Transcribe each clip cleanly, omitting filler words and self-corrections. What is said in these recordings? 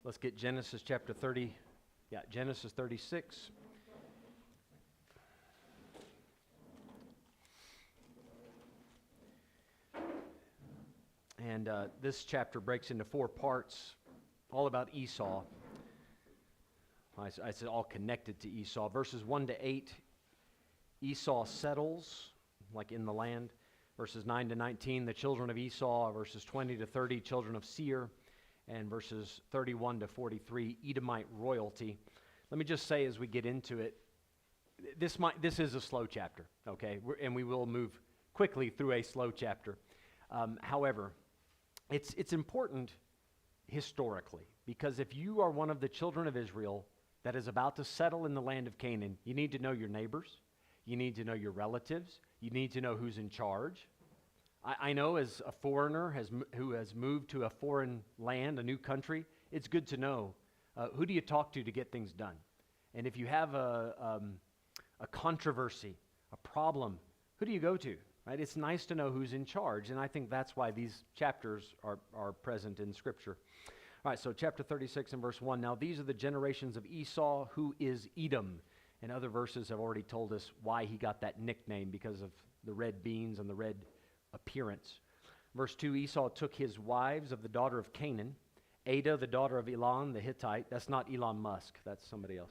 Let's get Genesis chapter 30. Yeah, Genesis 36. And this chapter breaks into 4 parts, all about Esau. I said all connected to Esau. Verses 1 to 8, Esau settles, like in the land. Verses 9 to 19, the children of Esau. Verses 20 to 30, children of Seir. And verses 31 to 43, Edomite royalty. Let me just say as we get into it, this is a slow chapter, okay? And we will move quickly through a slow chapter. However, it's important historically, because if you are one of the children of Israel that is about to settle in the land of Canaan, you need to know your neighbors, you need to know your relatives, you need to know who's in charge. I know as a foreigner who has moved to a foreign land, a new country, it's good to know who do you talk to get things done. And if you have a controversy, a problem, who do you go to? Right? It's nice to know who's in charge, and I think that's why these chapters are present in Scripture. All right, so chapter 36 and verse 1. Now these are the generations of Esau, who is Edom. And other verses have already told us why he got that nickname, because of the red beans and the red appearance. Verse 2, Esau took his wives of the daughter of Canaan, Adah, the daughter of Elon the Hittite. That's not Elon Musk, that's somebody else.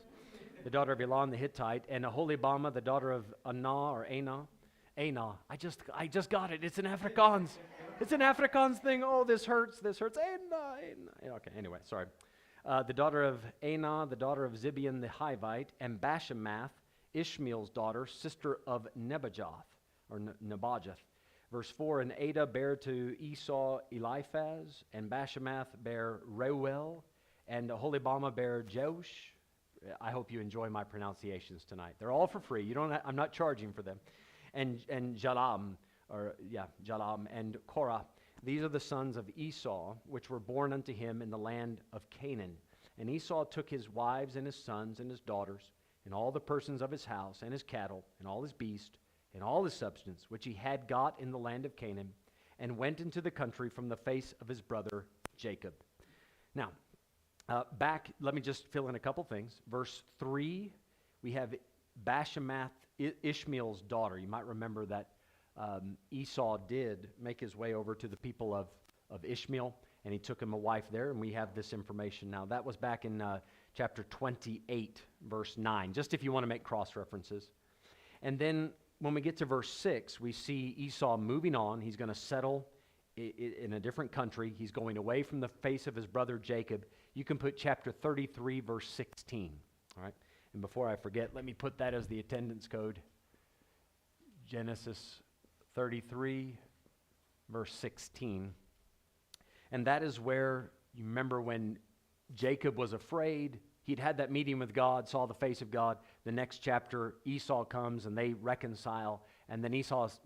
The daughter of Elon the Hittite, and Aholibamah, the daughter of Anah. I just got it. It's an Afrikaans. It's an Afrikaans thing. Oh, this hurts. Anah. Okay, anyway, sorry. The daughter of Anah, the daughter of Zibeon the Hivite, and Bashemath, Ishmael's daughter, sister of Nebajoth. Verse 4, and Adah bare to Esau Eliphaz, and Bashemath bare Reuel, and Aholibamah bare Jeush. I hope you enjoy my pronunciations tonight. They're all for free. I'm not charging for them. And Jalam, and Korah. These are the sons of Esau, which were born unto him in the land of Canaan. And Esau took his wives and his sons and his daughters, and all the persons of his house, and his cattle, and all his beast, and all his substance, which he had got in the land of Canaan, and went into the country from the face of his brother Jacob. Now, let me just fill in a couple things. Verse 3, we have Bashemath, Ishmael's daughter. You might remember that Esau did make his way over to the people of Ishmael, and he took him a wife there, and we have this information now. That was back in chapter 28, verse 9, just if you want to make cross-references. And then when we get to verse 6, we see Esau moving on. He's going to settle in a different country. He's going away from the face of his brother Jacob. You can put chapter 33, verse 16, all right? And before I forget, let me put that as the attendance code. Genesis 33, verse 16. And that is where, you remember when Jacob was afraid, he'd had that meeting with God, saw the face of God. The next chapter, Esau comes and they reconcile. And then Esau's,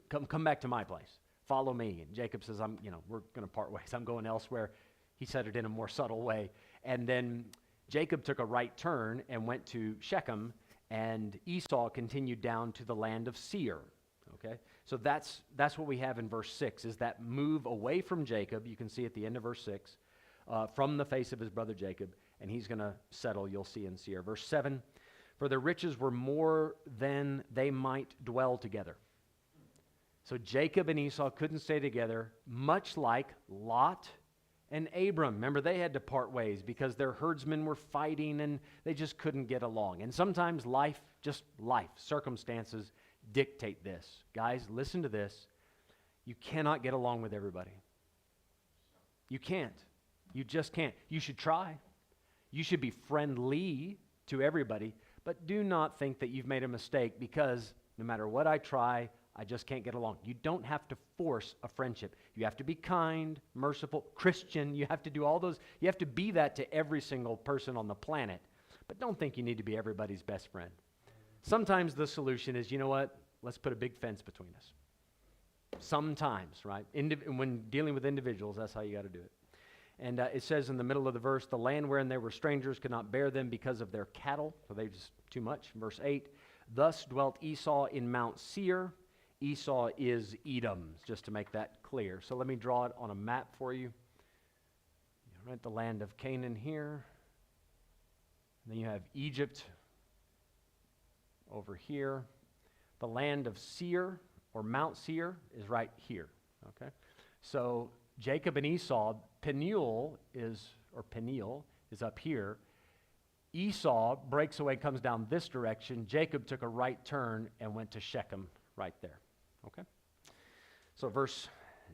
come back to my place. Follow me. And Jacob says, we're going to part ways. I'm going elsewhere. He said it in a more subtle way. And then Jacob took a right turn and went to Shechem, and Esau continued down to the land of Seir. Okay? So that's what we have in verse 6, is that move away from Jacob. You can see at the end of verse 6, from the face of his brother Jacob, and he's going to settle, you'll see in Seir. Verse 7, for their riches were more than they might dwell together. So Jacob and Esau couldn't stay together, much like Lot and Abram. Remember, they had to part ways because their herdsmen were fighting and they just couldn't get along. And sometimes life, circumstances dictate this. Guys, listen to this. You cannot get along with everybody. You can't. You just can't. You should try. You should be friendly to everybody, but do not think that you've made a mistake because no matter what I try, I just can't get along. You don't have to force a friendship. You have to be kind, merciful, Christian. You have to do all those. You have to be that to every single person on the planet. But don't think you need to be everybody's best friend. Sometimes the solution is, you know what? Let's put a big fence between us. Sometimes, right? When dealing with individuals, that's how you got to do it. And it says in the middle of the verse, the land wherein they were strangers could not bear them because of their cattle. So they just too much. Verse 8, thus dwelt Esau in Mount Seir. Esau is Edom, just to make that clear. So let me draw it on a map for you. right? The land of Canaan here. And then you have Egypt over here. The land of Seir, or Mount Seir, is right here, okay? So Jacob and Esau, Peniel is up here. Esau breaks away, comes down this direction. Jacob took a right turn and went to Shechem right there, okay? So verse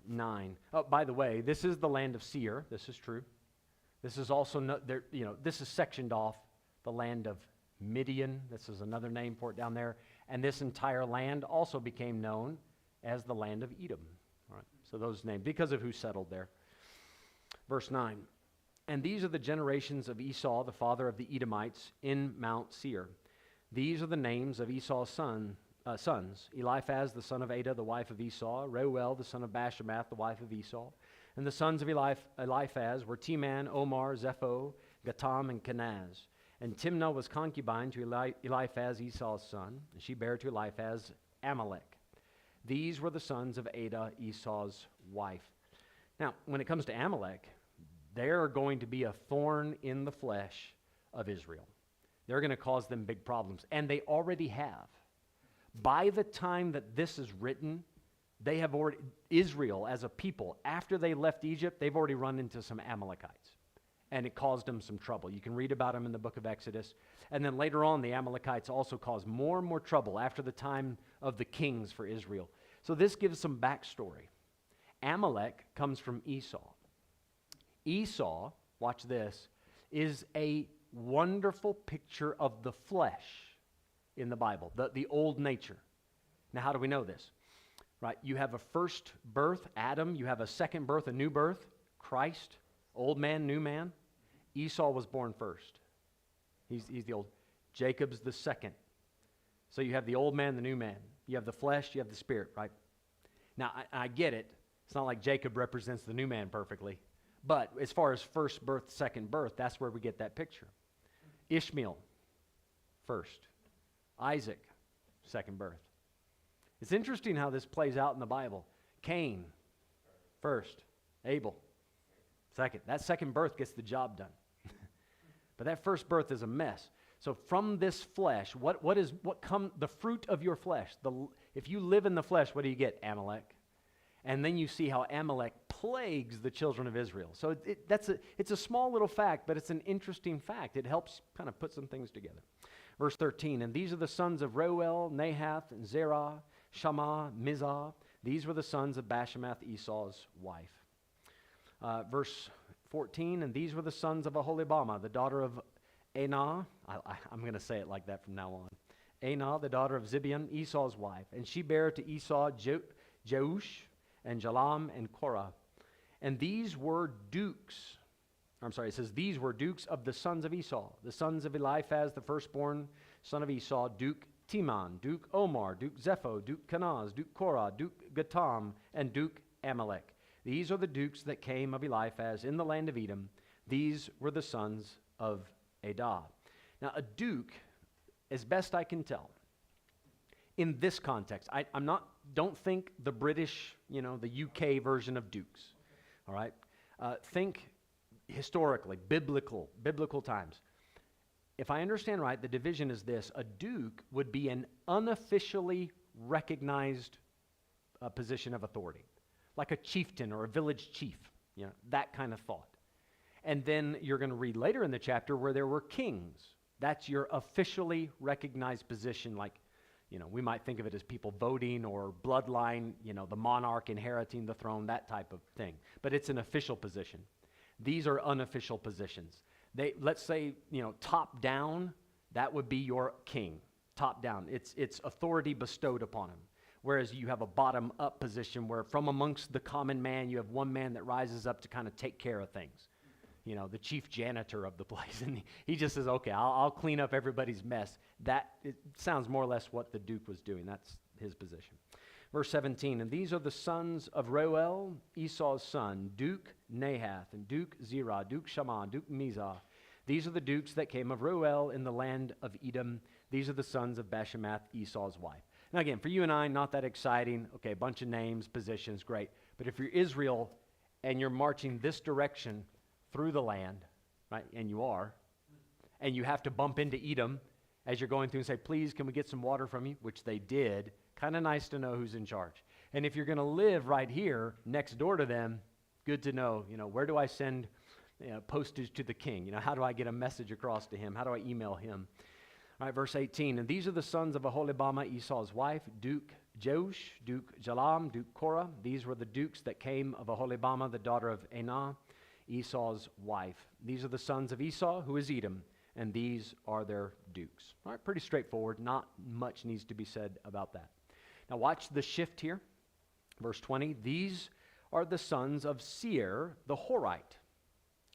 9. Oh, by the way, this is the land of Seir. This is true. This is also, this is sectioned off the land of Midian. This is another name for it down there. And this entire land also became known as the land of Edom. All right, so those names, because of who settled there. Verse 9. And these are the generations of Esau, the father of the Edomites, in Mount Seir. These are the names of Esau's sons. Eliphaz, the son of Adah, the wife of Esau. Reuel, the son of Bashemath, the wife of Esau. And the sons of Eliphaz were Teman, Omar, Zepho, Gatam, and Kenaz. And Timnah was concubine to Eliphaz, Esau's son, and she bare to Eliphaz Amalek. These were the sons of Adah, Esau's wife. Now, when it comes to Amalek, they're going to be a thorn in the flesh of Israel. They're going to cause them big problems, and they already have. By the time that this is written, they have already, Israel as a people, after they left Egypt, they've already run into some Amalekites. And it caused them some trouble. You can read about them in the book of Exodus. And then later on, the Amalekites also caused more and more trouble after the time of the kings for Israel. So this gives some backstory. Amalek comes from Esau. Esau, watch this, is a wonderful picture of the flesh in the Bible, the old nature. Now, how do we know this? Right, you have a first birth, Adam. You have a second birth, a new birth, Christ. Old man, new man. Esau was born first. He's the old. Jacob's the second. So you have the old man, the new man. You have the flesh, you have the spirit, right? Now, I get it. It's not like Jacob represents the new man perfectly. But as far as first birth, second birth, that's where we get that picture. Ishmael, first. Isaac, second birth. It's interesting how this plays out in the Bible. Cain, first. Abel, second. That second birth gets the job done. But that first birth is a mess. So from this flesh, the fruit of your flesh? If you live in the flesh, what do you get? Amalek. And then you see how Amalek plagues the children of Israel. So it's a small little fact, but it's an interesting fact. It helps kind of put some things together. Verse 13, and these are the sons of Reuel, Nahath, and Zerah, Shammah, Mizah. These were the sons of Bashemath, Esau's wife. Verse 14, and these were the sons of Aholibamah, the daughter of Anah. I'm going to say it like that from now on. Anah, the daughter of Zibeon, Esau's wife. And she bare to Esau Jeush and Jalam and Korah. And these were dukes. It says these were dukes of the sons of Esau. The sons of Eliphaz, the firstborn son of Esau, Duke Teman, Duke Omar, Duke Zepho, Duke Kenaz, Duke Korah, Duke Gatam, and Duke Amalek. These are the dukes that came of Eliphaz in the land of Edom. These were the sons of Adah. Now, a duke, as best I can tell, in this context, don't think the British, the UK version of dukes, all right? Think historically, biblical times. If I understand right, the division is this. A duke would be an unofficially recognized position of authority, like a chieftain or a village chief, that kind of thought. And then you're going to read later in the chapter where there were kings. That's your officially recognized position, like, we might think of it as people voting or bloodline, the monarch inheriting the throne, that type of thing. But it's an official position. These are unofficial positions. Let's say, top down, that would be your king. Top down. It's authority bestowed upon him. Whereas you have a bottom-up position where from amongst the common man, you have one man that rises up to kind of take care of things. The chief janitor of the place. And he just says, okay, I'll clean up everybody's mess. It sounds more or less what the duke was doing. That's his position. Verse 17, and these are the sons of Reuel, Esau's son, Duke Nahath, and Duke Zerah, Duke Shammah, Duke Mizah. These are the dukes that came of Reuel in the land of Edom. These are the sons of Bashemath, Esau's wife. Now again, for you and I, not that exciting. Okay, a bunch of names, positions, great. But if you're Israel and you're marching this direction through the land, right? And you are. And you have to bump into Edom as you're going through and say, please, can we get some water from you? Which they did. Kind of nice to know who's in charge. And if you're going to live right here next door to them, good to know, where do I send postage to the king? How do I get a message across to him? How do I email him? All right, verse 18. And these are the sons of Aholibama, Esau's wife, Duke Jeush, Duke Jalam, Duke Korah. These were the dukes that came of Aholibama, the daughter of Anah, Esau's wife. These are the sons of Esau, who is Edom, and these are their dukes. All right, pretty straightforward. Not much needs to be said about that. Now watch the shift here. Verse 20. These are the sons of Seir, the Horite,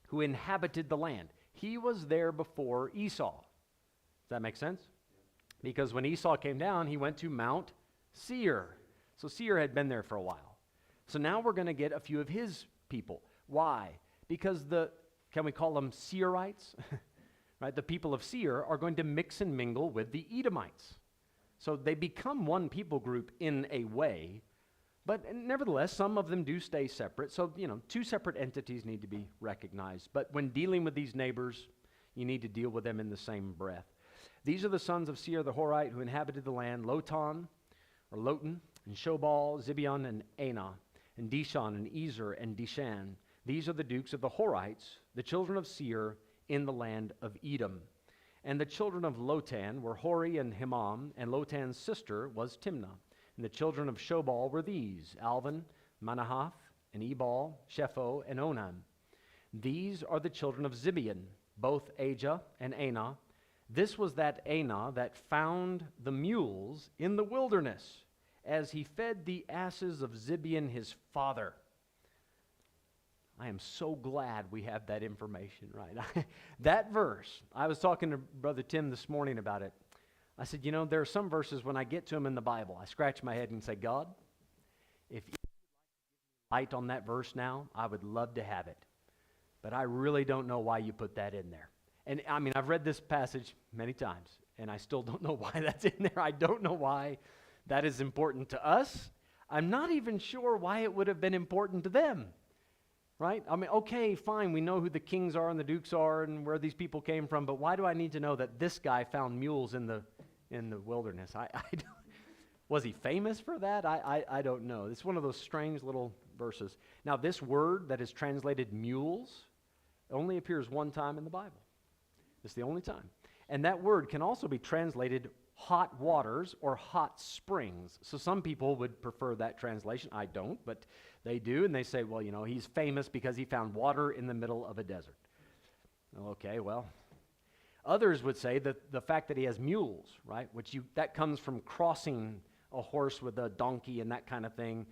who inhabited the land. He was there before Esau. Does that make sense? Because when Esau came down, he went to Mount Seir. So Seir had been there for a while. So now we're going to get a few of his people. Why? Because can we call them Seirites? Right? The people of Seir are going to mix and mingle with the Edomites. So they become one people group in a way, but nevertheless, some of them do stay separate. So, two separate entities need to be recognized. But when dealing with these neighbors, you need to deal with them in the same breath. These are the sons of Seir the Horite who inhabited the land, Lotan, and Shobal, Zibeon, and Anah, and Dishon, and Ezer, and Dishan. These are the dukes of the Horites, the children of Seir, in the land of Edom. And the children of Lotan were Hori and Himam, and Lotan's sister was Timnah. And the children of Shobal were these, Alvan, Manahath, and Ebal, Shepho, and Onam. These are the children of Zibeon, both Ajah and Anah. This was that Anah that found the mules in the wilderness, as he fed the asses of Zibeon his father. I am so glad we have that information, right? That verse, I was talking to Brother Tim this morning about it. I said, there are some verses when I get to them in the Bible, I scratch my head and say, God, if you would light on that verse now, I would love to have it. But I really don't know why you put that in there. And I've read this passage many times, and I still don't know why that's in there. I don't know why that is important to us. I'm not even sure why it would have been important to them. Right? Okay, fine, we know who the kings are and the dukes are and where these people came from, but why do I need to know that this guy found mules in the wilderness? Was he famous for that? I don't know. It's one of those strange little verses. Now, this word that is translated mules only appears one time in the Bible. It's the only time. And that word can also be translated hot waters or hot springs. So some people would prefer that translation. I don't, but they do, and they say, well, he's famous because he found water in the middle of a desert. Okay, well, others would say that the fact that he has mules, right, that comes from crossing a horse with a donkey and that kind of thing.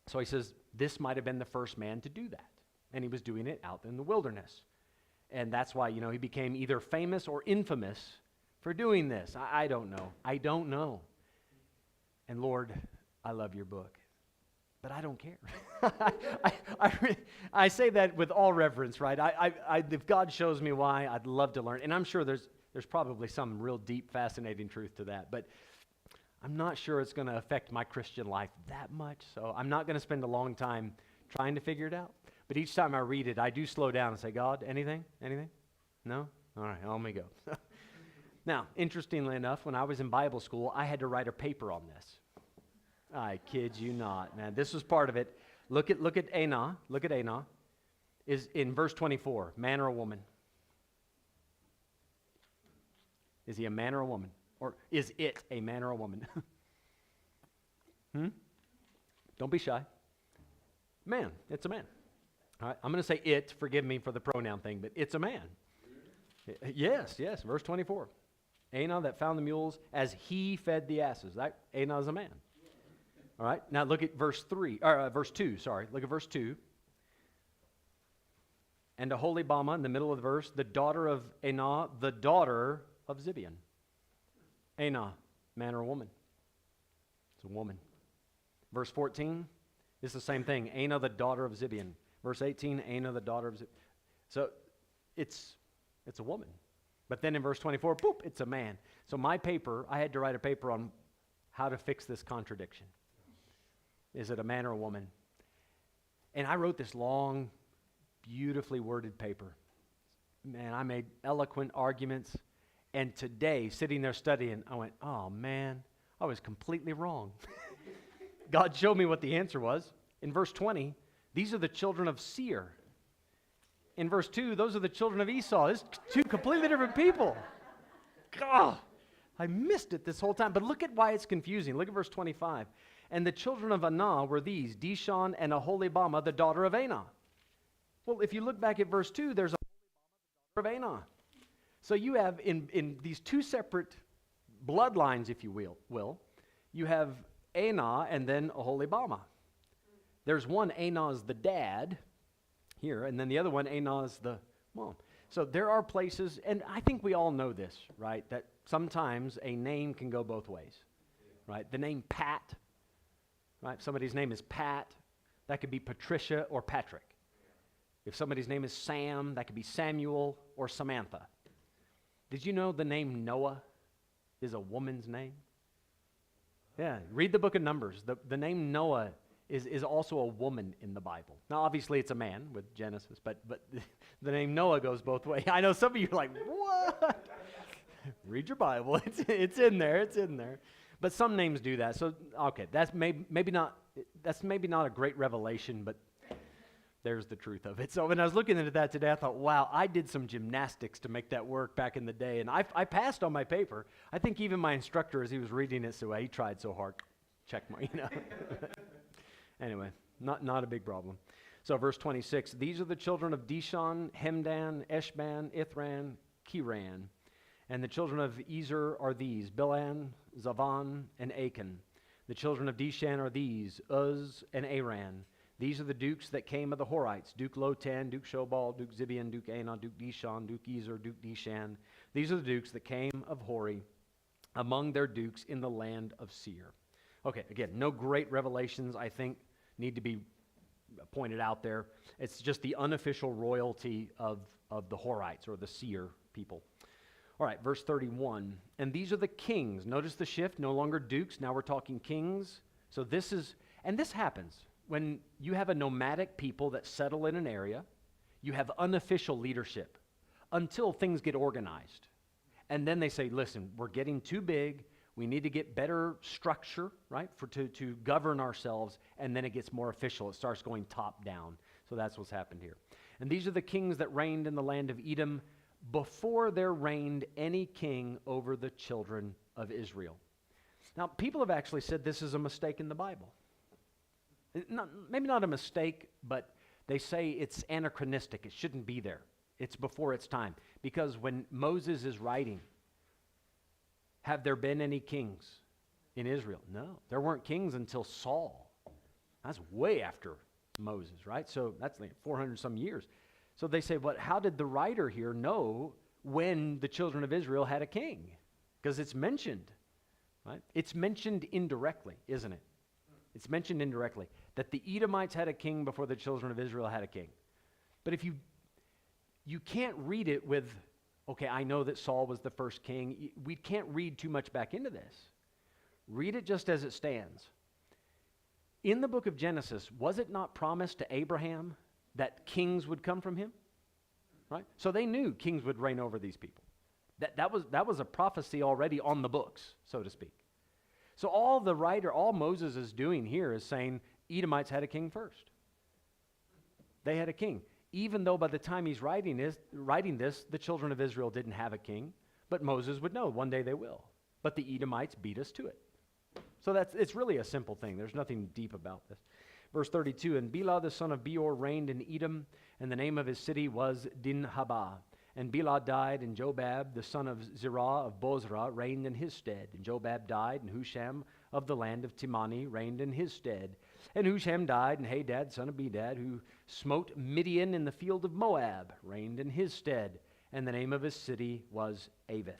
So he says this might have been the first man to do that, and he was doing it out in the wilderness. And that's why, he became either famous or infamous for doing this. I don't know. I don't know. And Lord, I love your book. But I don't care. I say that with all reverence, right? If God shows me why, I'd love to learn. And I'm sure there's probably some real deep, fascinating truth to that. But I'm not sure it's going to affect my Christian life that much. So I'm not going to spend a long time trying to figure it out. But each time I read it, I do slow down and say, God, anything? Anything? No? All right, let me go. Now, interestingly enough, when I was in Bible school, I had to write a paper on this. I kid you not, man. This was part of it. Look at Anah. Look at Anah. Is in verse 24, man or a woman? Is he a man or a woman? Or is it a man or a woman? Don't be shy. Man, it's a man. All right, I'm going to say it. Forgive me for the pronoun thing, but it's a man. Yes, verse 24. Anah that found the mules as he fed the asses. That Anah is a man. All right, now look at verse 2. Look at verse 2. And Aholibama, in the middle of the verse, the daughter of Anah, the daughter of Zibeon. Anah, man or woman? It's a woman. Verse 14, it's the same thing. Anah, the daughter of Zibeon. Verse 18, Anah, the daughter of Zibeon. So it's a woman. But then in verse 24, boop, it's a man. So my paper, I had to write a paper on how to fix this contradiction. Is it a man or a woman? And I wrote this long, beautifully worded paper. Man, I made eloquent arguments. And today, sitting there studying, I went, oh man, I was completely wrong. God showed me what the answer was. In verse 20, these are the children of Seir. In verse 2, those are the children of Esau. There's two completely different people. God, I missed it this whole time. But look at why it's confusing. Look at verse 25. And the children of Anah were these, Dishon and Aholibamah, the daughter of Anah. Well, if you look back at verse 2, there's Aholibamah, the daughter of Anah. So you have in these two separate bloodlines, if you will, you have Anah and then Aholibamah. There's one, Anah is the dad here, and then the other one, Anah is the mom. So there are places, and I think we all know this, right, that sometimes a name can go both ways, right? The name Pat, right? If somebody's name is Pat, that could be Patricia or Patrick. If somebody's name is Sam, that could be Samuel or Samantha. Did you know the name Noah is a woman's name? Yeah, read the book of Numbers. The name Noah is also a woman in the Bible. Now, obviously, it's a man with Genesis, but the name Noah goes both ways. I know some of you are like, what? Read your Bible. It's in there. It's in there. But some names do that. So, okay, that's maybe not a great revelation, but there's the truth of it. So when I was looking into that today, I thought, wow, I did some gymnastics to make that work back in the day. And I passed on my paper. I think even my instructor, as he was reading it, said, well, he tried so hard. Check mark, Anyway, not a big problem. So verse 26, these are the children of Dishon, Hemdan, Eshban, Ithran, Kiran. And the children of Ezer are these, Bilan, Zavan, and Achan. The children of Dishan are these, Uz and Aran. These are the dukes that came of the Horites, Duke Lotan, Duke Shobal, Duke Zibian, Duke Anah, Duke Dishon, Duke Ezer, Duke Dishan. These are the dukes that came of Hori, among their dukes in the land of Seir. Okay, again, no great revelations, I think, need to be pointed out there. It's just the unofficial royalty of the Horites, or the Seir people. All right, verse 31. And these are the kings. Notice the shift, no longer dukes, now we're talking kings. So this happens. When you have a nomadic people that settle in an area, you have unofficial leadership until things get organized. And then they say, listen, we're getting too big. We need to get better structure, right, to govern ourselves. And then it gets more official. It starts going top down. So that's what's happened here. And these are the kings that reigned in the land of Edom before there reigned any king over the children of Israel. Now, people have actually said this is a mistake in the Bible. Maybe not a mistake, but they say it's anachronistic. It shouldn't be there. It's before its time. Because when Moses is writing, have there been any kings in Israel? No. There weren't kings until Saul. That's way after Moses, right? So that's like 400 some years. So they say, but how did the writer here know when the children of Israel had a king? Because it's mentioned, right? It's mentioned indirectly, isn't it? It's mentioned indirectly that the Edomites had a king before the children of Israel had a king. But if you can't read it with, okay, I know that Saul was the first king. We can't read too much back into this. Read it just as it stands. In the book of Genesis, was it not promised to Abraham that kings would come from him? Right? So they knew kings would reign over these people. That was a prophecy already on the books, so to speak. So all Moses is doing here is saying Edomites had a king first. They had a king. Even though by the time he's writing this, the children of Israel didn't have a king, but Moses would know one day they will. But the Edomites beat us to it. So it's really a simple thing. There's nothing deep about this. Verse 32, and Bela the son of Beor reigned in Edom, and the name of his city was Dinhabah. And Bela died, and Jobab the son of Zerah of Bozrah reigned in his stead. And Jobab died, and Husham of the land of Timani reigned in his stead. And Husham died, and Hadad son of Bedad, who smote Midian in the field of Moab, reigned in his stead. And the name of his city was Avith.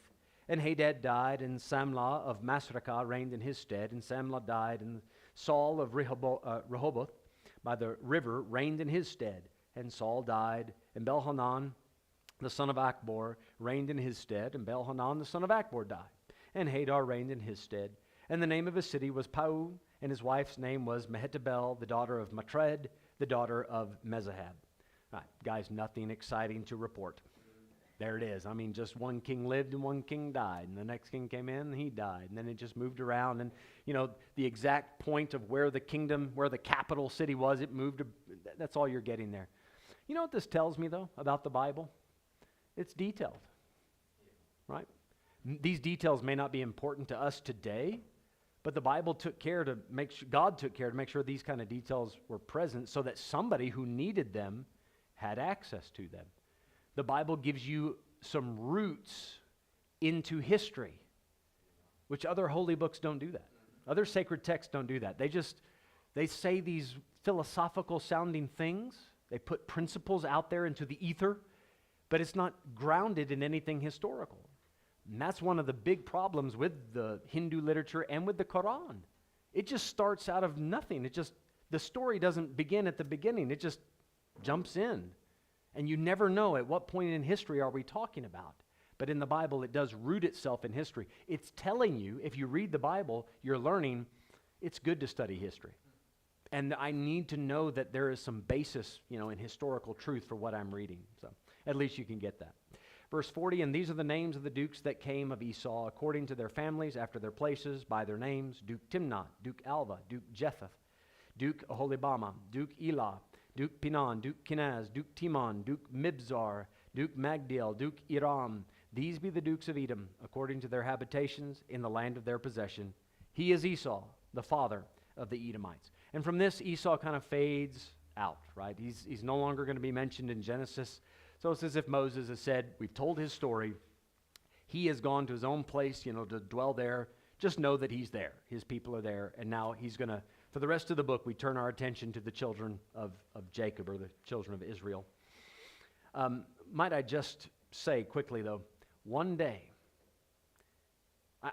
And Hadad died, and Samlah of Masrekah reigned in his stead. And Samlah died, and Saul of Rehoboth by the river reigned in his stead. And Saul died, and Belhanan the son of Achbor reigned in his stead, and Belhanan the son of Achbor died. And Hadar reigned in his stead. And the name of his city was Pau, and his wife's name was Mehetabel, the daughter of Matred, the daughter of Mezahab. Right, guys, nothing exciting to report. There it is. I mean, just one king lived and one king died, and the next king came in and he died, and then it just moved around. And the exact point of where the kingdom, where the capital city was, it moved. That's all you're getting there. You know what this tells me though about the Bible? It's detailed, right? These details may not be important to us today, but the Bible took care to make sure, God took care to make sure these kind of details were present so that somebody who needed them had access to them. The Bible gives you some roots into history, which other holy books don't do that. Other sacred texts don't do that. They say these philosophical sounding things. They put principles out there into the ether, but it's not grounded in anything historical. And that's one of the big problems with the Hindu literature and with the Quran. It just starts out of nothing. The story doesn't begin at the beginning. It just jumps in. And you never know at what point in history are we talking about. But in the Bible, it does root itself in history. It's telling you, if you read the Bible, you're learning it's good to study history. And I need to know that there is some basis, in historical truth for what I'm reading. So at least you can get that. Verse 40, and these are the names of the dukes that came of Esau, according to their families, after their places, by their names: Duke Timnah, Duke Alva, Duke Jetheth, Duke Aholibama, Duke Elah, Duke Pinan, Duke Kenaz, Duke Timon, Duke Mibzar, Duke Magdiel, Duke Iram. These be the dukes of Edom, according to their habitations in the land of their possession. He is Esau, the father of the Edomites. And from this, Esau kind of fades out, right? He's no longer going to be mentioned in Genesis. So it's as if Moses has said, we've told his story. He has gone to his own place, to dwell there. Just know that he's there. His people are there. And now he's going to, for the rest of the book, we turn our attention to the children of Jacob, or the children of Israel. Might I just say quickly, though, one day,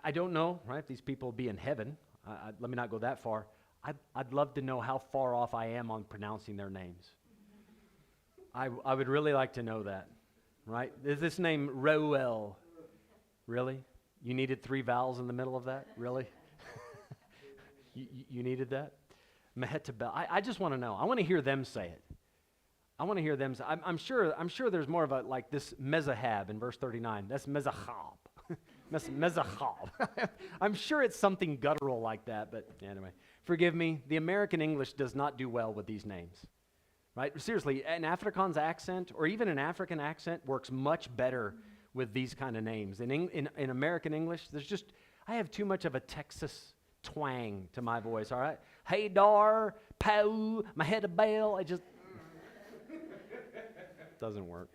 I don't know, right, these people will be in heaven. Let me not go that far. I'd love to know how far off I am on pronouncing their names. I would really like to know that, right? Is this name Reuel? Really? You needed 3 vowels in the middle of that? Really? You needed that? Mehetabel. I just want to know. I want to hear them say it. I want to hear them say it. I'm sure there's more of a, like this Mezahab in verse 39. That's Mezahab. Mezahab. I'm sure it's something guttural like that, but anyway. Forgive me. The American English does not do well with these names. Right? Seriously, an Afrikaans accent or even an African accent works much better with these kind of names. In American English, I have too much of a Texas twang to my voice, all right? Hey dar, pow, my head a bell, doesn't work.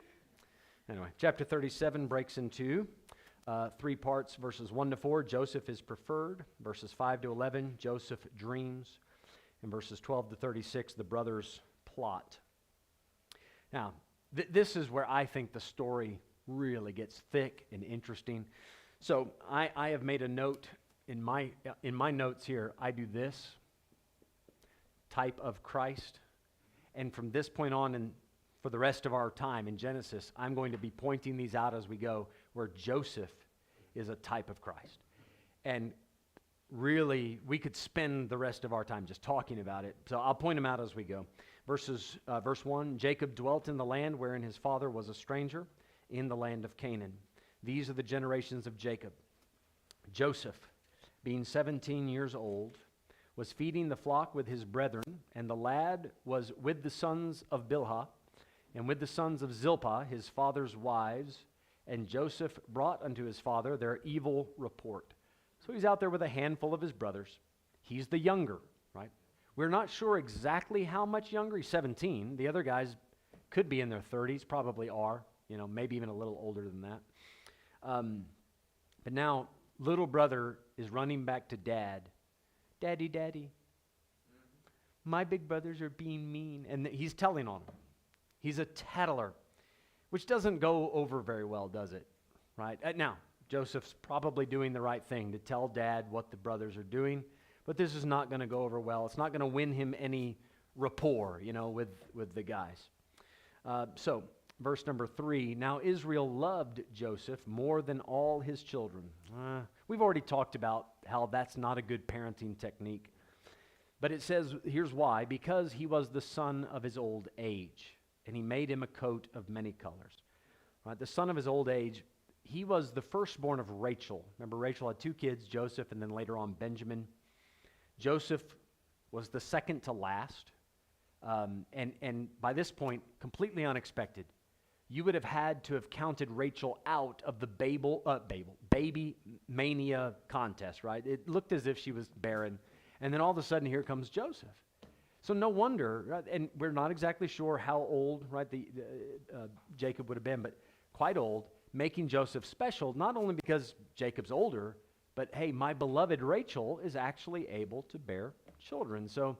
Anyway, chapter 37 breaks into 3 parts, verses 1 to 4, Joseph is preferred. Verses 5 to 11, Joseph dreams. And verses 12 to 36, the brothers plot. Now, this is where I think the story really gets thick and interesting. So I have made a note in my notes here. I do this type of Christ, and from this point on and for the rest of our time in Genesis, I'm going to be pointing these out as we go, where Joseph is a type of Christ. And really, we could spend the rest of our time just talking about it. So I'll point them out as we go. Verse 1, Jacob dwelt in the land wherein his father was a stranger, in the land of Canaan. These are the generations of Jacob. Joseph, being 17 years old, was feeding the flock with his brethren, and the lad was with the sons of Bilhah, and with the sons of Zilpah, his father's wives, and Joseph brought unto his father their evil report. So he's out there with a handful of his brothers. He's the younger, right? We're not sure exactly how much younger. He's 17. The other guys could be in their 30s, probably are, maybe even a little older than that. But now, little brother is running back to dad. Daddy, daddy, my big brothers are being mean. And he's telling on them. He's a tattler, which doesn't go over very well, does it? Right? Now, Joseph's probably doing the right thing to tell dad what the brothers are doing, but this is not going to go over well. It's not going to win him any rapport, with the guys. So, verse number 3, now Israel loved Joseph more than all his children. We've already talked about how that's not a good parenting technique. But it says, here's why, because he was the son of his old age. and he made him a coat of many colors. Right, the son of his old age, he was the firstborn of Rachel. Remember, Rachel had 2 kids, Joseph and then later on Benjamin. Joseph was the second to last, and by this point, completely unexpected. You would have had to have counted Rachel out of the baby mania contest, right? It looked as if she was barren, and then all of a sudden, here comes Joseph. So no wonder, right? And we're not exactly sure how old, right, Jacob would have been, but quite old, making Joseph special, not only because Jacob's older, but hey, my beloved Rachel is actually able to bear children. So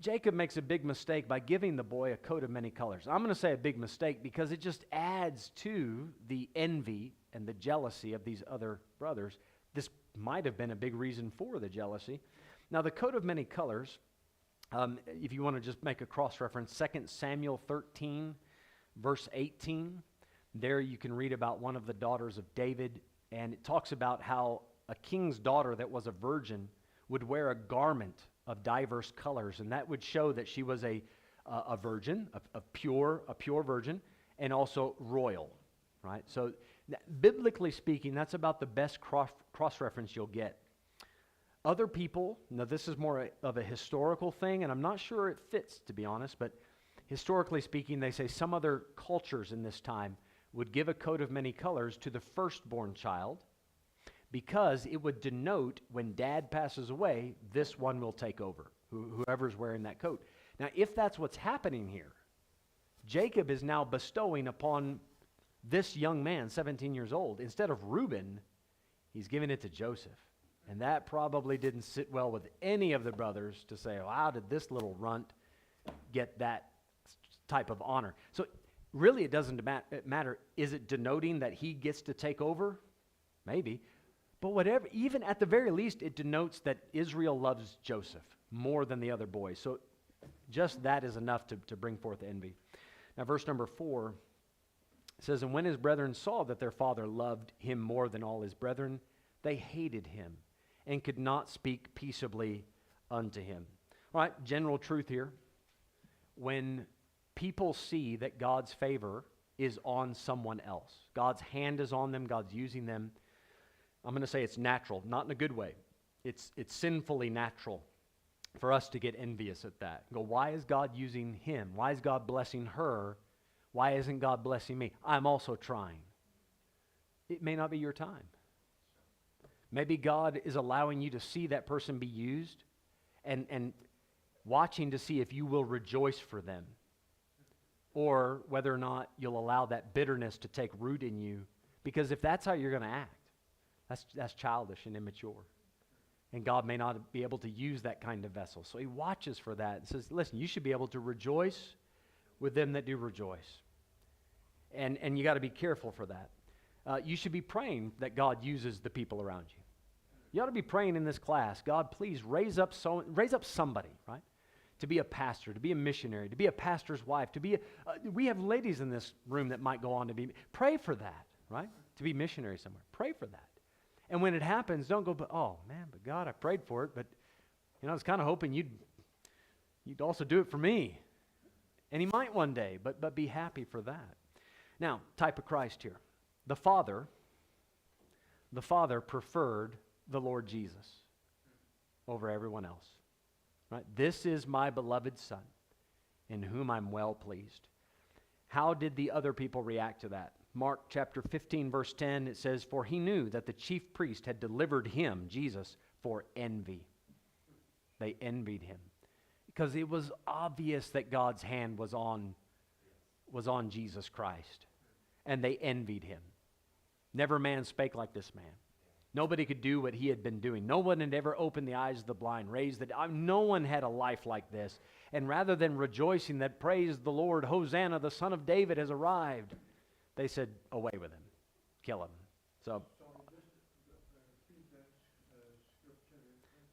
Jacob makes a big mistake by giving the boy a coat of many colors. I'm going to say a big mistake because it just adds to the envy and the jealousy of these other brothers. This might have been a big reason for the jealousy. Now, the coat of many colors, if you want to just make a cross-reference, 2 Samuel 13, verse 18, there you can read about one of the daughters of David, and it talks about how a king's daughter that was a virgin would wear a garment of diverse colors, and that would show that she was a virgin, a pure virgin, and also royal, right? So biblically speaking, that's about the best cross-reference you'll get. Other people, now this is more of a historical thing, and I'm not sure it fits, to be honest, but historically speaking, they say some other cultures in this time would give a coat of many colors to the firstborn child because it would denote when dad passes away, this one will take over, whoever's wearing that coat. Now, if that's what's happening here, Jacob is now bestowing upon this young man, 17 years old, instead of Reuben, he's giving it to Joseph. And that probably didn't sit well with any of the brothers to say, well, how did this little runt get that type of honor? So really it doesn't matter. Is it denoting that he gets to take over? Maybe. But whatever, even at the very least, it denotes that Israel loves Joseph more than the other boys. So just that is enough to bring forth envy. Now verse number 4 says, and when his brethren saw that their father loved him more than all his brethren, they hated him and could not speak peaceably unto him. All right, general truth here. When people see that God's favor is on someone else, God's hand is on them, God's using them, I'm going to say it's natural, not in a good way. It's sinfully natural for us to get envious at that. Go, why is God using him? Why is God blessing her? Why isn't God blessing me? I'm also trying. It may not be your time. Maybe God is allowing you to see that person be used and watching to see if you will rejoice for them or whether or not you'll allow that bitterness to take root in you. Because if that's how you're going to act, that's childish and immature. And God may not be able to use that kind of vessel. So he watches for that and says, listen, you should be able to rejoice with them that do rejoice. And you got to be careful for that. You should be praying that God uses the people around you. You ought to be praying in this class, God, please raise up somebody, right? To be a pastor, to be a missionary, to be a pastor's wife, we have ladies in this room that might go on to be, pray for that, right? To be missionary somewhere. Pray for that. And when it happens, don't go, oh man, but God, I prayed for it, but I was kind of hoping you'd also do it for me. And he might one day, but be happy for that. Now, type of Christ here. The Father preferred the Lord Jesus over everyone else. Right? This is my beloved Son, in whom I'm well pleased. How did the other people react to that? Mark chapter 15, verse 10, it says, for he knew that the chief priest had delivered him, Jesus, for envy. They envied him. Because it was obvious that God's hand was on Jesus Christ. And they envied him. Never man spake like this man. Nobody could do what he had been doing. No one had ever opened the eyes of the blind, no one had a life like this. And rather than rejoicing that, praise the Lord, Hosanna, the Son of David has arrived, they said, away with him. Kill him. So,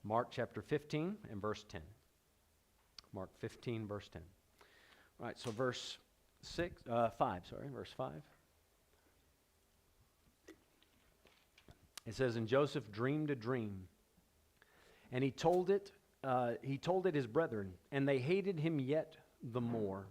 Mark chapter 15 and verse 10. Mark 15, verse 10. All right, so verse 5, verse 5. It says, and Joseph dreamed a dream, and he told it his brethren, and they hated him yet the more.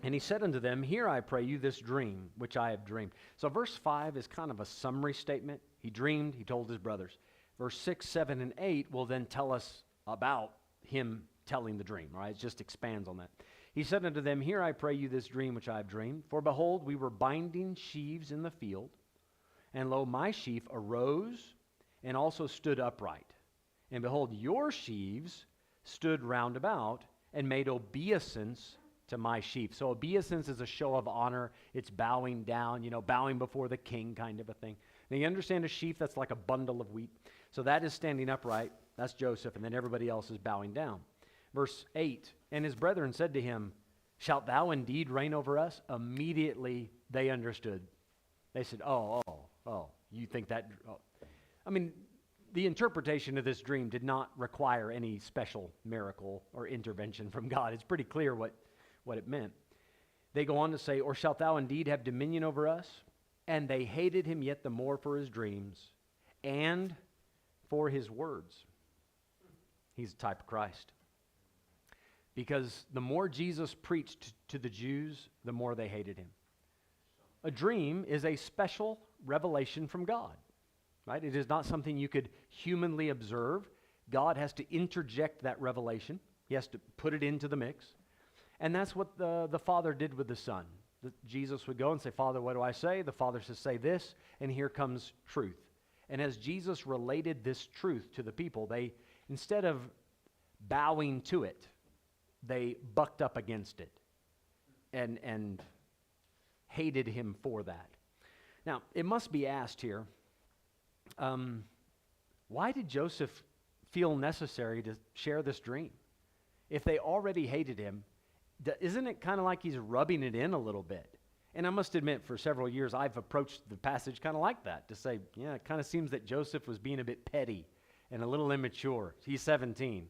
And he said unto them, Hear, I pray you, this dream which I have dreamed. So verse 5 is kind of a summary statement. He dreamed, he told his brothers. Verse 6, 7, and 8 will then tell us about him telling the dream, right? It just expands on that. He said unto them, Hear, I pray you, this dream which I have dreamed. For behold, we were binding sheaves in the field, and lo, my sheaf arose and also stood upright. And behold, your sheaves stood round about and made obeisance to my sheaf. So obeisance is a show of honor. It's bowing down, bowing before the king kind of a thing. Now you understand a sheaf, that's like a bundle of wheat. So that is standing upright. That's Joseph, and then everybody else is bowing down. Verse 8, and his brethren said to him, Shalt thou indeed reign over us? Immediately they understood. They said, oh, you think that? Oh. I mean, the interpretation of this dream did not require any special miracle or intervention from God. It's pretty clear what it meant. They go on to say, Or shalt thou indeed have dominion over us? And they hated him yet the more for his dreams and for his words. He's a type of Christ. Because the more Jesus preached to the Jews, the more they hated him. A dream is a special revelation from God, right? It is not something you could humanly observe. God has to interject that revelation. He has to put it into the mix. And that's what the Father did with the Son. Jesus would go and say, Father, what do I say? The Father says, say this, and here comes truth. And as Jesus related this truth to the people, they, instead of bowing to it, they bucked up against it and hated him for that. Now, it must be asked here, why did Joseph feel necessary to share this dream? If they already hated him, isn't it kind of like he's rubbing it in a little bit? And I must admit, for several years, I've approached the passage kind of like that, to say, yeah, it kind of seems that Joseph was being a bit petty and a little immature. He's 17.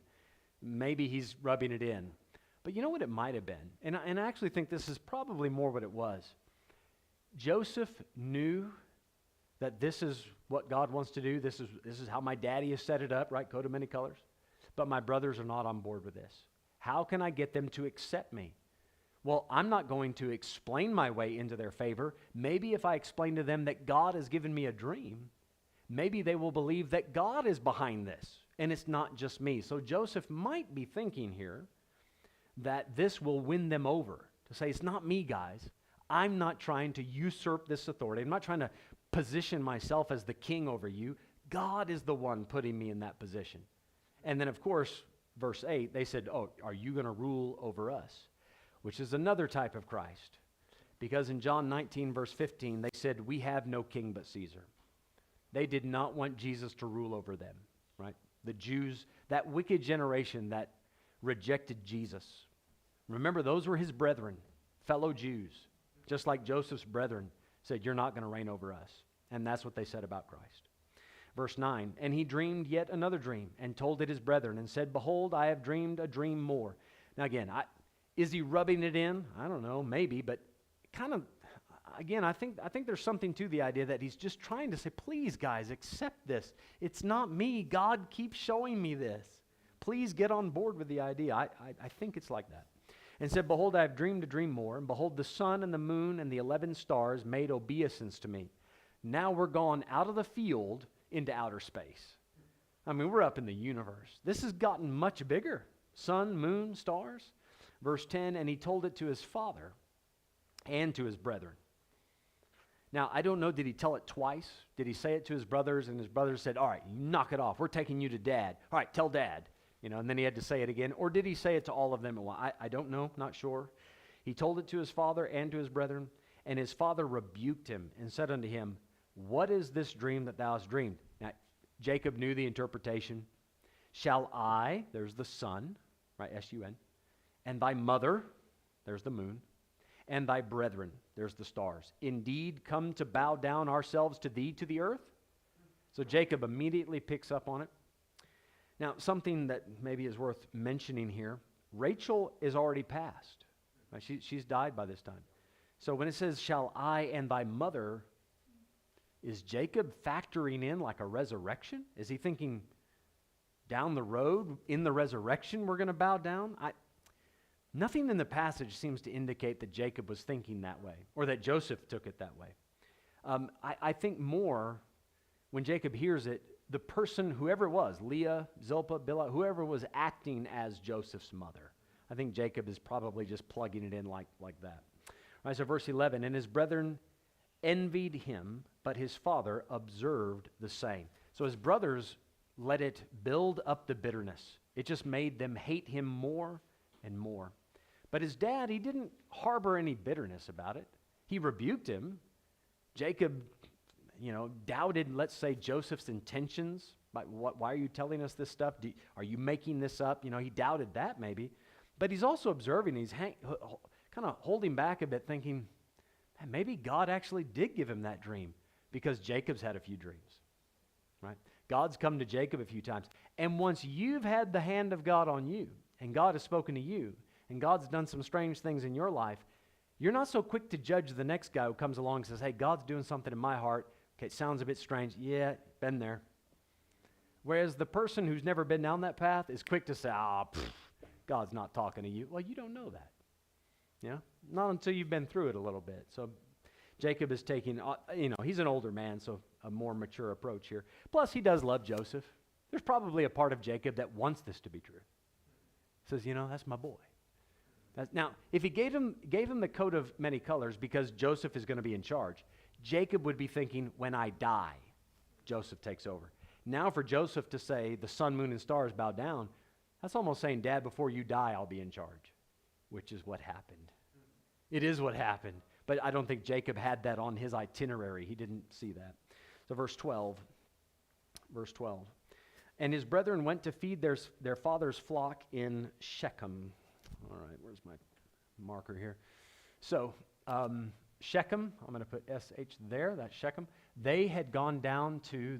Maybe he's rubbing it in. But you know what it might have been? And I actually think this is probably more what it was. Joseph knew that this is what God wants to do. This is how my daddy has set it up, right? Coat of many colors. But my brothers are not on board with this. How can I get them to accept me? Well, I'm not going to explain my way into their favor. Maybe if I explain to them that God has given me a dream, maybe they will believe that God is behind this, and it's not just me. So Joseph might be thinking here that this will win them over, to say, it's not me, guys. I'm not trying to usurp this authority. I'm not trying to position myself as the king over you. God is the one putting me in that position. And then, of course, verse 8, they said, oh, are you going to rule over us? Which is another type of Christ. Because in John 19, verse 15, they said, we have no king but Caesar. They did not want Jesus to rule over them, right? The Jews, that wicked generation that rejected Jesus. Remember, those were his brethren, fellow Jews. Just like Joseph's brethren said, you're not going to reign over us. And that's what they said about Christ. Verse 9, and he dreamed yet another dream, and told it his brethren, and said, behold, I have dreamed a dream more. Now again, is he rubbing it in? I don't know, maybe, but kind of, again, I think there's something to the idea that he's just trying to say, please, guys, accept this. It's not me. God keeps showing me this. Please get on board with the idea. I think it's like that. And said, behold, I have dreamed a dream more, and behold, the sun and the moon and the 11 stars made obeisance to me. Now we're gone out of the field into outer space. I mean, we're up in the universe. This has gotten much bigger. Sun, moon, stars. Verse 10, and he told it to his father and to his brethren. Now, I don't know, did he tell it twice? Did he say it to his brothers, and his brothers said, all right, you knock it off. We're taking you to dad. All right, tell dad. And then he had to say it again. Or did he say it to all of them at once? I don't know, not sure. He told it to his father and to his brethren, and his father rebuked him and said unto him, what is this dream that thou hast dreamed? Now, Jacob knew the interpretation. Shall I, there's the sun, right, S-U-N, and thy mother, there's the moon, and thy brethren, there's the stars, indeed come to bow down ourselves to thee to the earth? So Jacob immediately picks up on it. Now, something that maybe is worth mentioning here, Rachel is already passed. Right? She's died by this time. So when it says, shall I and thy mother, is Jacob factoring in like a resurrection? Is he thinking down the road, in the resurrection, we're going to bow down? Nothing in the passage seems to indicate that Jacob was thinking that way or that Joseph took it that way. I think more when Jacob hears it, the person, whoever it was, Leah, Zilpah, Bilhah, whoever was acting as Joseph's mother. I think Jacob is probably just plugging it in like that. All right, so verse 11, and his brethren envied him, but his father observed the same. So his brothers let it build up the bitterness. It just made them hate him more and more. But his dad, he didn't harbor any bitterness about it. He rebuked him. Jacob, doubted, let's say, Joseph's intentions. Why are you telling us this stuff? Are you making this up? He doubted that maybe. But he's also observing. He's kind of holding back a bit, thinking, man, maybe God actually did give him that dream because Jacob's had a few dreams, right? God's come to Jacob a few times. And once you've had the hand of God on you, and God has spoken to you, and God's done some strange things in your life, you're not so quick to judge the next guy who comes along and says, hey, God's doing something in my heart. Okay, it sounds a bit strange. Yeah, been there. Whereas the person who's never been down that path is quick to say, God's not talking to you. Well, you don't know that. Not until you've been through it a little bit. So Jacob is taking, he's an older man, so a more mature approach here. Plus, he does love Joseph. There's probably a part of Jacob that wants this to be true. Says, that's my boy. Now, if he gave him the coat of many colors because Joseph is going to be in charge, Jacob would be thinking, when I die, Joseph takes over. Now for Joseph to say, the sun, moon, and stars bow down, that's almost saying, Dad, before you die, I'll be in charge, which is what happened. It is what happened. But I don't think Jacob had that on his itinerary. He didn't see that. So verse 12. And his brethren went to feed their father's flock in Shechem. All right, where's my marker here? So Shechem, I'm going to put SH there, that's Shechem. They had gone down to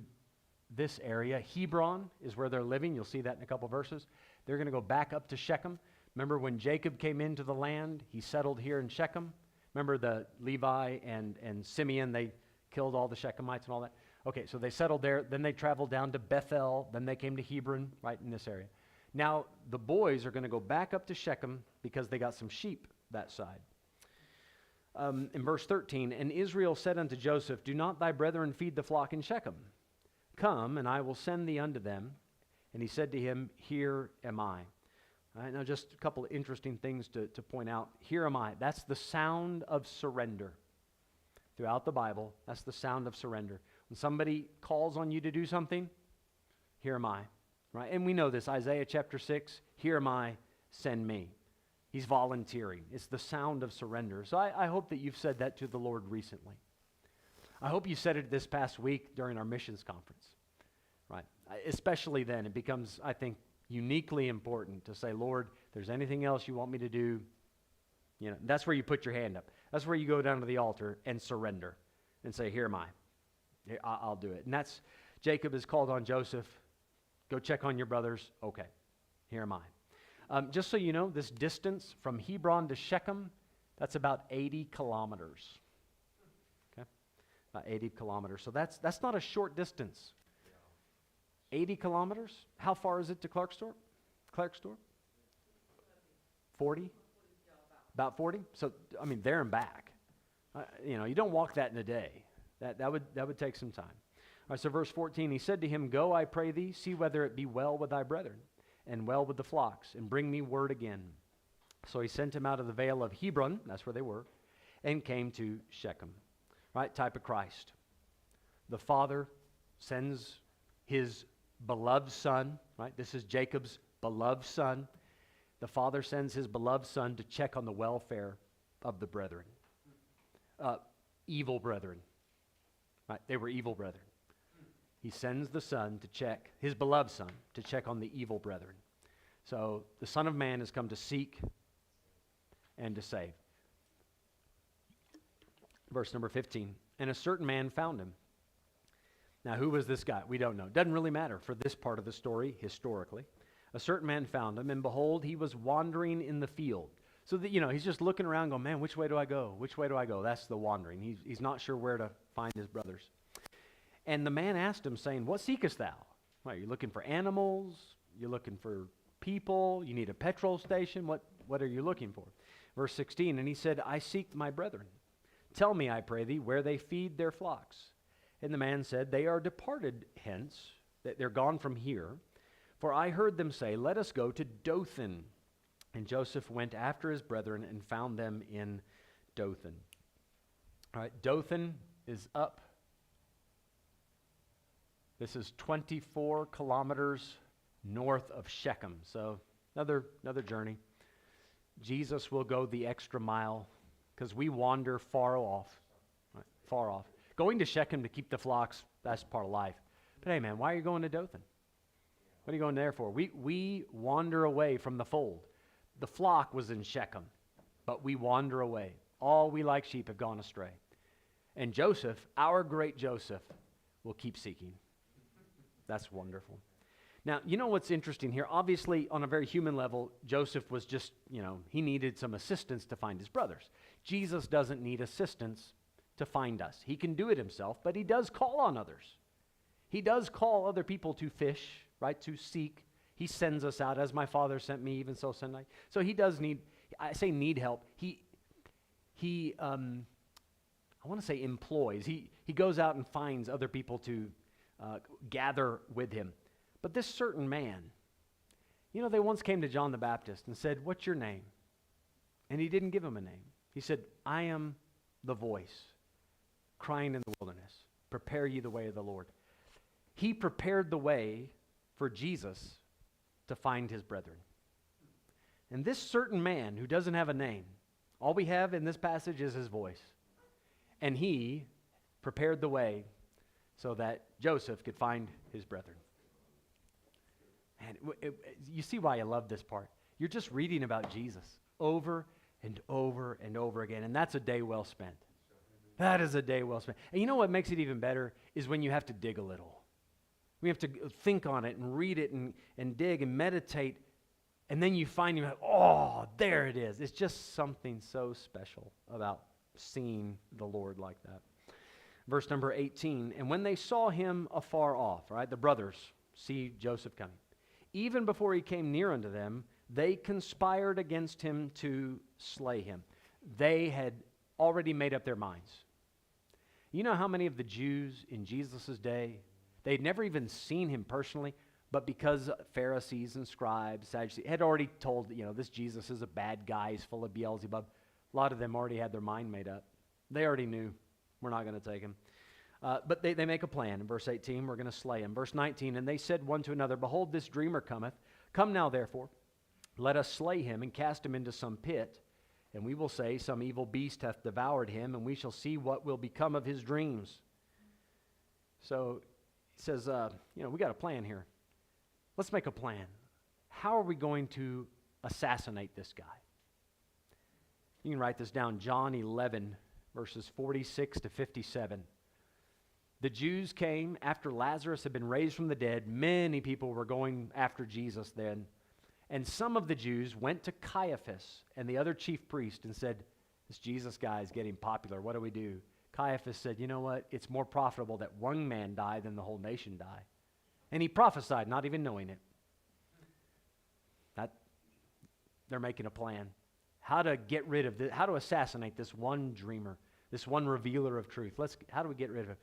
this area. Hebron is where they're living. You'll see that in a couple verses. They're going to go back up to Shechem. Remember when Jacob came into the land, he settled here in Shechem. Remember the Levi and Simeon, they killed all the Shechemites and all that. Okay, so they settled there. Then they traveled down to Bethel. Then they came to Hebron, right in this area. Now, the boys are going to go back up to Shechem because they got some sheep that side. In verse 13, and Israel said unto Joseph, do not thy brethren feed the flock in Shechem? Come, and I will send thee unto them. And he said to him, here am I. All right, now just a couple of interesting things to point out. Here am I. That's the sound of surrender. Throughout the Bible, that's the sound of surrender. When somebody calls on you to do something, here am I. Right? And we know this, Isaiah chapter 6, here am I, send me. He's volunteering. It's the sound of surrender. So I hope that you've said that to the Lord recently. I hope you said it this past week during our missions conference. Right? Especially then, it becomes, I think, uniquely important to say, Lord, if there's anything else you want me to do, that's where you put your hand up. That's where you go down to the altar and surrender and say, here am I. I'll do it. And that's, Jacob has called on Joseph. Go check on your brothers. Okay, here am I. Just so you know, this distance from Hebron to Shechem, that's about 80 kilometers. Okay, about 80 kilometers. So that's not a short distance. 80 kilometers? How far is it to Clarksdorp? 40? About 40? So, there and back. You don't walk that in a day. That would take some time. All right, so verse 14, he said to him, go, I pray thee, see whether it be well with thy brethren, and well with the flocks, and bring me word again. So he sent him out of the vale of Hebron, that's where they were, and came to Shechem. Right, type of Christ. The father sends his beloved son, right? This is Jacob's beloved son. The father sends his beloved son to check on the welfare of the brethren. Evil brethren. Right? They were evil brethren. He sends the son to check, his beloved son, to check on the evil brethren. So the Son of Man has come to seek and to save. Verse number 15, and a certain man found him. Now, who was this guy? We don't know. Doesn't really matter for this part of the story, historically. A certain man found him, and behold, he was wandering in the field. So that, he's just looking around going, man, which way do I go? Which way do I go? That's the wandering. He's not sure where to find his brothers. And the man asked him, saying, what seekest thou? Well, you're looking for animals? You're looking for people? You need a petrol station? What are you looking for? Verse 16, and he said, I seek my brethren. Tell me, I pray thee, where they feed their flocks. And the man said, they are departed hence, that they're gone from here. For I heard them say, let us go to Dothan. And Joseph went after his brethren and found them in Dothan. All right, Dothan is up. This is 24 kilometers north of Shechem. So another journey. Jesus will go the extra mile because we wander far off. Right, far off. Going to Shechem to keep the flocks, that's part of life. But hey man, why are you going to Dothan? What are you going there for? We wander away from the fold. The flock was in Shechem, but we wander away. All we like sheep have gone astray. And Joseph, our great Joseph, will keep seeking. That's wonderful. Now, you know what's interesting here? Obviously, on a very human level, Joseph was just, he needed some assistance to find his brothers. Jesus doesn't need assistance to find us. He can do it himself, but he does call on others. He does call other people to fish, right, to seek. He sends us out, as my Father sent me, even so send I. So he does need, I say need help. He I want to say employs. He goes out and finds other people to gather with him. But this certain man, they once came to John the Baptist and said, what's your name? And he didn't give him a name. He said, I am the voice crying in the wilderness. Prepare ye the way of the Lord. He prepared the way for Jesus to find his brethren. And this certain man who doesn't have a name, all we have in this passage is his voice. And he prepared the way so that Joseph could find his brethren. And you see why I love this part. You're just reading about Jesus over and over and over again, and that's a day well spent. That is a day well spent. And you know what makes it even better is when you have to dig a little. We have to think on it and read it and dig and meditate, and then you find there it is. It's just something so special about seeing the Lord like that. Verse number 18, and when they saw him afar off, right, the brothers see Joseph coming. Even before he came near unto them, they conspired against him to slay him. They had already made up their minds. You know how many of the Jews in Jesus' day, they'd never even seen him personally, but because Pharisees and scribes, Sadducees, had already told, this Jesus is a bad guy, he's full of Beelzebub. A lot of them already had their mind made up. They already knew, we're not going to take him. But they make a plan. In verse 18, we're going to slay him. Verse 19, and they said one to another, behold, this dreamer cometh. Come now, therefore, let us slay him and cast him into some pit. And we will say, some evil beast hath devoured him, and we shall see what will become of his dreams. So he says, we got a plan here. Let's make a plan. How are we going to assassinate this guy? You can write this down, John 11, verses 46 to 57. The Jews came after Lazarus had been raised from the dead. Many people were going after Jesus then. And some of the Jews went to Caiaphas and the other chief priest and said, this Jesus guy is getting popular. What do we do? Caiaphas said, you know what? It's more profitable that one man die than the whole nation die. And he prophesied, not even knowing it. They're making a plan. How to get rid of this, how to assassinate this one dreamer, this one revealer of truth. How do we get rid of him?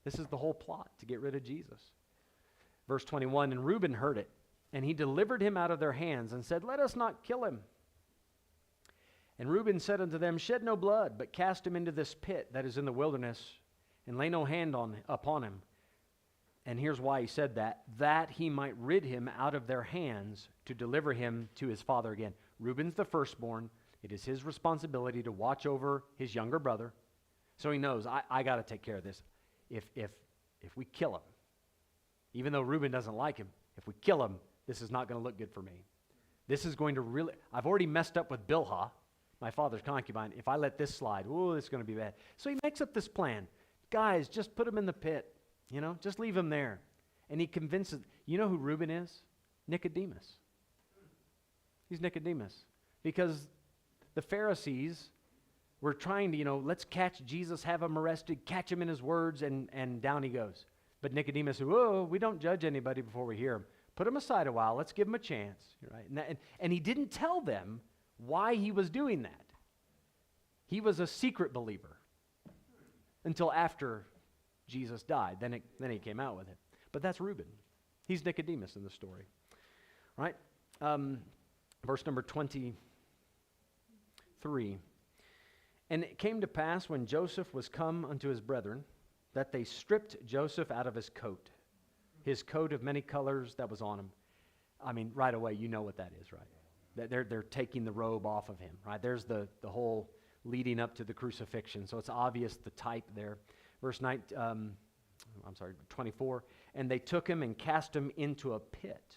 This is the whole plot, to get rid of Jesus. Verse 21, and Reuben heard it, and he delivered him out of their hands and said, let us not kill him. And Reuben said unto them, shed no blood, but cast him into this pit that is in the wilderness, and lay no hand upon him. And here's why he said that he might rid him out of their hands to deliver him to his father again. Reuben's the firstborn. It is his responsibility to watch over his younger brother. So he knows, I got to take care of this. If we kill him, even though Reuben doesn't like him, if we kill him, this is not going to look good for me. This is going to really, I've already messed up with Bilhah, my father's concubine. If I let this slide, it's going to be bad. So he makes up this plan. Guys, just put him in the pit. Just leave him there. And he convinces, you know who Reuben is? Nicodemus. He's Nicodemus. Because the Pharisees were trying to, let's catch Jesus, have him arrested, catch him in his words, and down he goes. But Nicodemus said, we don't judge anybody before we hear him. Put him aside a while. Let's give him a chance. Right? And he didn't tell them why he was doing that. He was a secret believer until after Jesus died. Then he came out with it. But that's Reuben. He's Nicodemus in the story. Right? Verse number 23. And it came to pass when Joseph was come unto his brethren, that they stripped Joseph out of his coat of many colors that was on him. I mean, right away, you know what that is, right? They're taking the robe off of him, right? There's the whole leading up to the crucifixion. So it's obvious the type there. Verse 24. And they took him and cast him into a pit.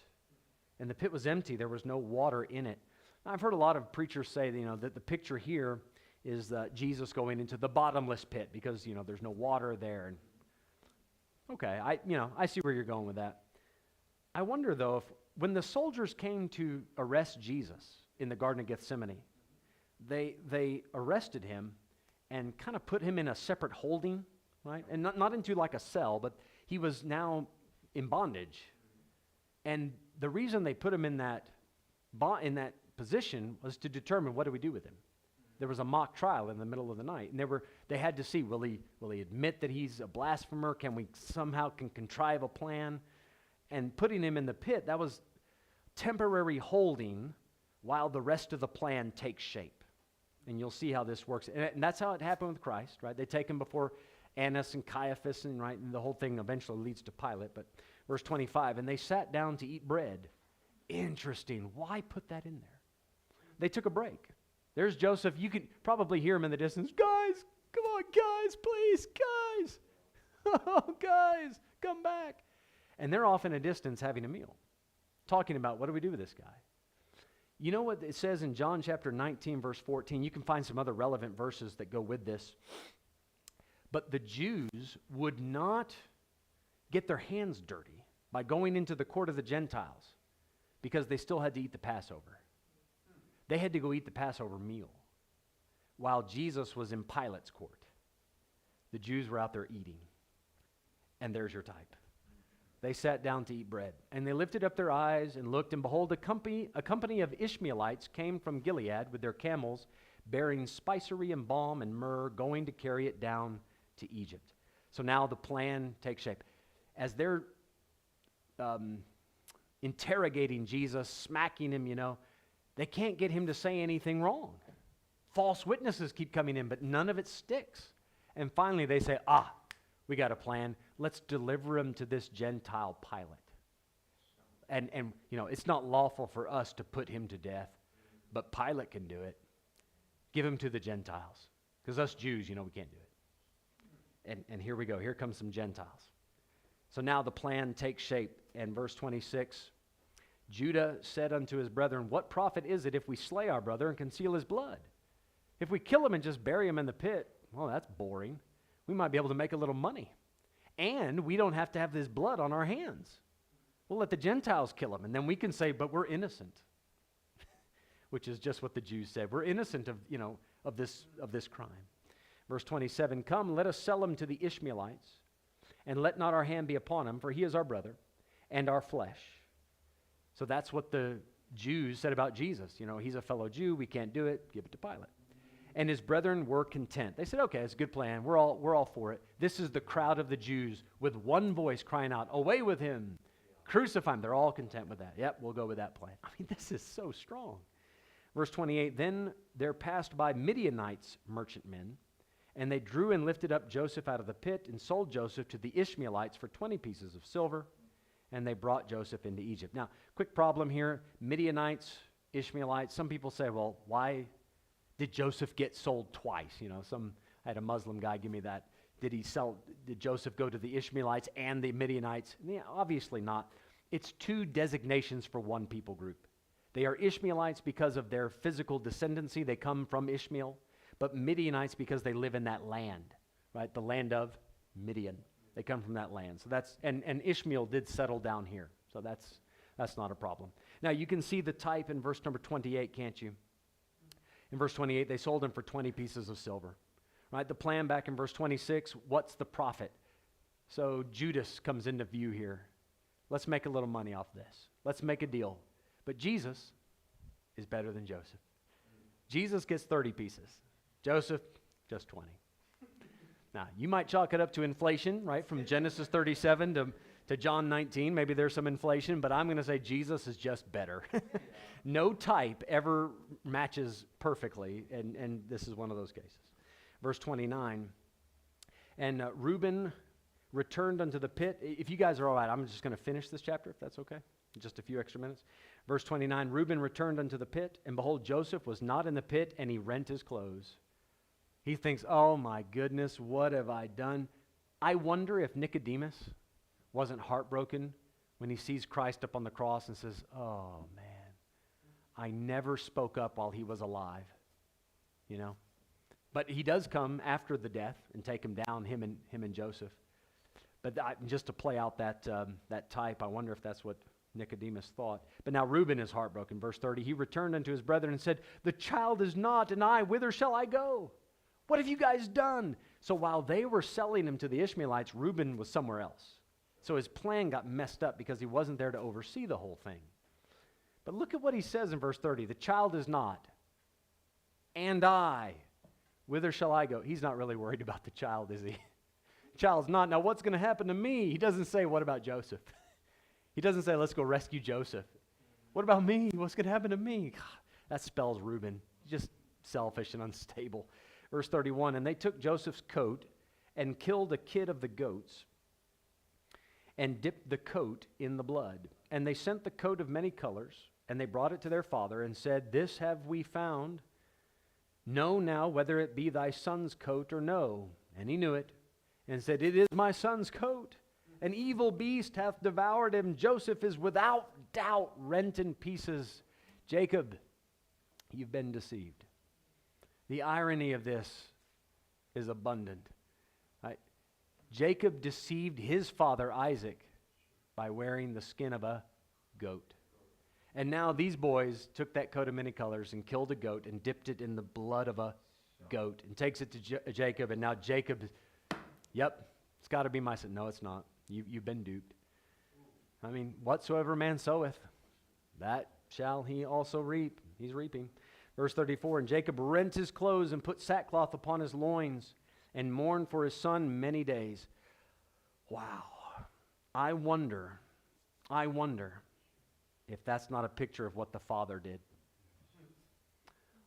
And the pit was empty. There was no water in it. Now, I've heard a lot of preachers say, that the picture here is Jesus going into the bottomless pit because, there's no water there. And okay, I see where you're going with that. I wonder, though, if when the soldiers came to arrest Jesus in the Garden of Gethsemane, they arrested him and kind of put him in a separate holding, right? And not into like a cell, but he was now in bondage. And the reason they put him in that position was to determine, what do we do with him? There was a mock trial in the middle of the night, and they had to see, will he admit that he's a blasphemer? Can we somehow contrive a plan? And putting him in the pit, that was temporary holding while the rest of the plan takes shape. And you'll see how this works. And that's how it happened with Christ, right? They take him before Annas and Caiaphas, and the whole thing eventually leads to Pilate. But verse 25, and they sat down to eat bread. Interesting. Why put that in there? They took a break. There's Joseph. You can probably hear him in the distance. Guys, come on, guys, please, guys. Oh, guys, come back. And they're off in a distance having a meal, talking about, what do we do with this guy? You know what it says in John chapter 19, verse 14? You can find some other relevant verses that go with this. But the Jews would not get their hands dirty by going into the court of the Gentiles because they still had to eat the Passover. They had to go eat the Passover meal while Jesus was in Pilate's court. The Jews were out there eating. And there's your type. They sat down to eat bread. And they lifted up their eyes and looked, and behold, a company of Ishmaelites came from Gilead with their camels, bearing spicery and balm and myrrh, going to carry it down to Egypt. So now the plan takes shape. As they're interrogating Jesus, smacking him, they can't get him to say anything wrong. False witnesses keep coming in, but none of it sticks. And finally they say, we got a plan. Let's deliver him to this Gentile Pilate. And it's not lawful for us to put him to death, but Pilate can do it. Give him to the Gentiles. Because us Jews, we can't do it. And here we go. Here comes some Gentiles. So now the plan takes shape. And verse 26, Judah said unto his brethren, what profit is it if we slay our brother and conceal his blood? If we kill him and just bury him in the pit, well, that's boring. We might be able to make a little money. And we don't have to have this blood on our hands. We'll let the Gentiles kill him, and then we can say, but we're innocent. Which is just what the Jews said. We're innocent of this crime. Verse 27, come, let us sell him to the Ishmaelites, and let not our hand be upon him, for he is our brother and our flesh. So that's what the Jews said about Jesus. He's a fellow Jew. We can't do it. Give it to Pilate. And his brethren were content. They said, okay, it's a good plan. We're all for it. This is the crowd of the Jews with one voice crying out, away with him. Crucify him. They're all content with that. Yep, we'll go with that plan. I mean, this is so strong. Verse 28, then there passed by Midianites merchantmen, and they drew and lifted up Joseph out of the pit and sold Joseph to the Ishmaelites for 20 pieces of silver, and they brought Joseph into Egypt. Now, quick problem here. Midianites, Ishmaelites. Some people say, well, why did Joseph get sold twice? I had a Muslim guy give me that. Did Joseph go to the Ishmaelites and the Midianites? Yeah, obviously not. It's two designations for one people group. They are Ishmaelites because of their physical descendancy. They come from Ishmael. But Midianites because they live in that land, right? The land of Midian. They come from that land. So and Ishmael did settle down here. So that's not a problem. Now you can see the type in verse number 28, can't you? In verse 28, they sold him for 20 pieces of silver. Right? The plan back in verse 26, what's the profit? So Judas comes into view here. Let's make a little money off this. Let's make a deal. But Jesus is better than Joseph. Jesus gets 30 pieces. Joseph, just 20. Now, you might chalk it up to inflation, right, from Genesis 37 to John 19. Maybe there's some inflation, but I'm going to say Jesus is just better. No type ever matches perfectly, and this is one of those cases. Verse 29, and Reuben returned unto the pit. If you guys are all right, I'm just going to finish this chapter, if that's okay. Just a few extra minutes. Verse 29, Reuben returned unto the pit, and behold, Joseph was not in the pit, and he rent his clothes. He thinks, oh my goodness, what have I done? I wonder if Nicodemus wasn't heartbroken when he sees Christ up on the cross and says, oh man, I never spoke up while he was alive, you know. But he does come after the death and take him down, him and Joseph. But just to play out that type, I wonder if that's what Nicodemus thought. But now Reuben is heartbroken. Verse 30, he returned unto his brethren and said, the child is not, and I, whither shall I go? What have you guys done? So while they were selling him to the Ishmaelites, Reuben was somewhere else. So his plan got messed up because he wasn't there to oversee the whole thing. But look at what he says in verse 30. The child is not, and I, whither shall I go? He's not really worried about the child, is he? The child's not. Now what's going to happen to me? He doesn't say, what about Joseph? He doesn't say, let's go rescue Joseph. What about me? What's going to happen to me? God, that spells Reuben. Just selfish and unstable. Verse 31, and they took Joseph's coat and killed a kid of the goats and dipped the coat in the blood. And they sent the coat of many colors, and they brought it to their father and said, this have we found. Know now whether it be thy son's coat or no. And he knew it, and said, it is my son's coat. An evil beast hath devoured him. Joseph is without doubt rent in pieces. Jacob, you've been deceived. The irony of this is abundant. Right? Jacob deceived his father Isaac by wearing the skin of a goat. And now these boys took that coat of many colors and killed a goat and dipped it in the blood of a goat and takes it to Jacob. And now Jacob, yep, it's got to be my son. No, it's not. You've been duped. I mean, whatsoever man soweth, that shall he also reap. He's reaping. Verse 34, and Jacob rent his clothes and put sackcloth upon his loins and mourned for his son many days. Wow. I wonder if that's not a picture of what the Father did.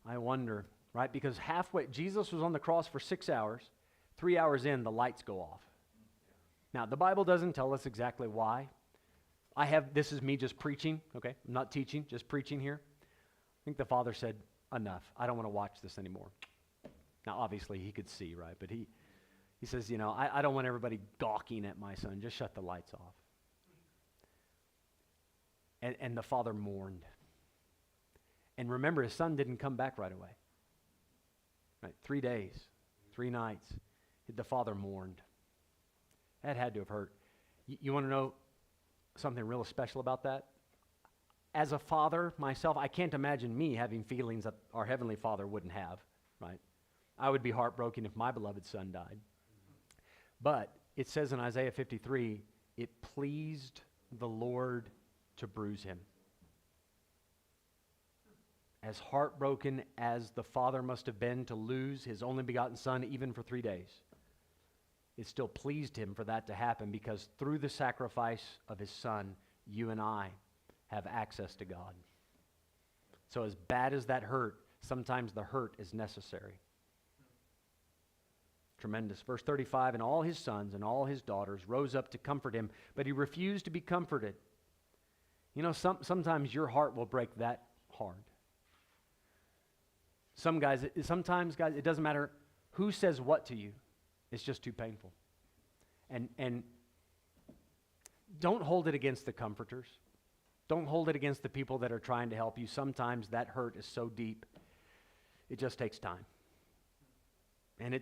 I wonder, right? Because halfway, Jesus was on the cross for 6 hours. 3 hours in, the lights go off. Now, the Bible doesn't tell us exactly why. This is me just preaching, okay? I'm not teaching, just preaching here. I think the Father said, enough. I don't want to watch this anymore. Now, obviously, he could see, right? But he says, I don't want everybody gawking at my son. Just shut the lights off. And the father mourned. And remember, his son didn't come back right away. Right? 3 days, 3 nights. The father mourned. That had to have hurt. You want to know something real special about that? As a father myself, I can't imagine me having feelings that our Heavenly Father wouldn't have, right? I would be heartbroken if my beloved son died. But it says in Isaiah 53, it pleased the Lord to bruise him. As heartbroken as the father must have been to lose his only begotten son even for 3 days, it still pleased him for that to happen because through the sacrifice of his son, you and I have access to God. So as bad as that hurt, sometimes the hurt is necessary. Tremendous. Verse 35, and all his sons and all his daughters rose up to comfort him, but he refused to be comforted. Sometimes your heart will break that hard. Sometimes, guys, it doesn't matter who says what to you. It's just too painful. And don't hold it against the comforters. Don't hold it against the people that are trying to help you. Sometimes that hurt is so deep, it just takes time. And it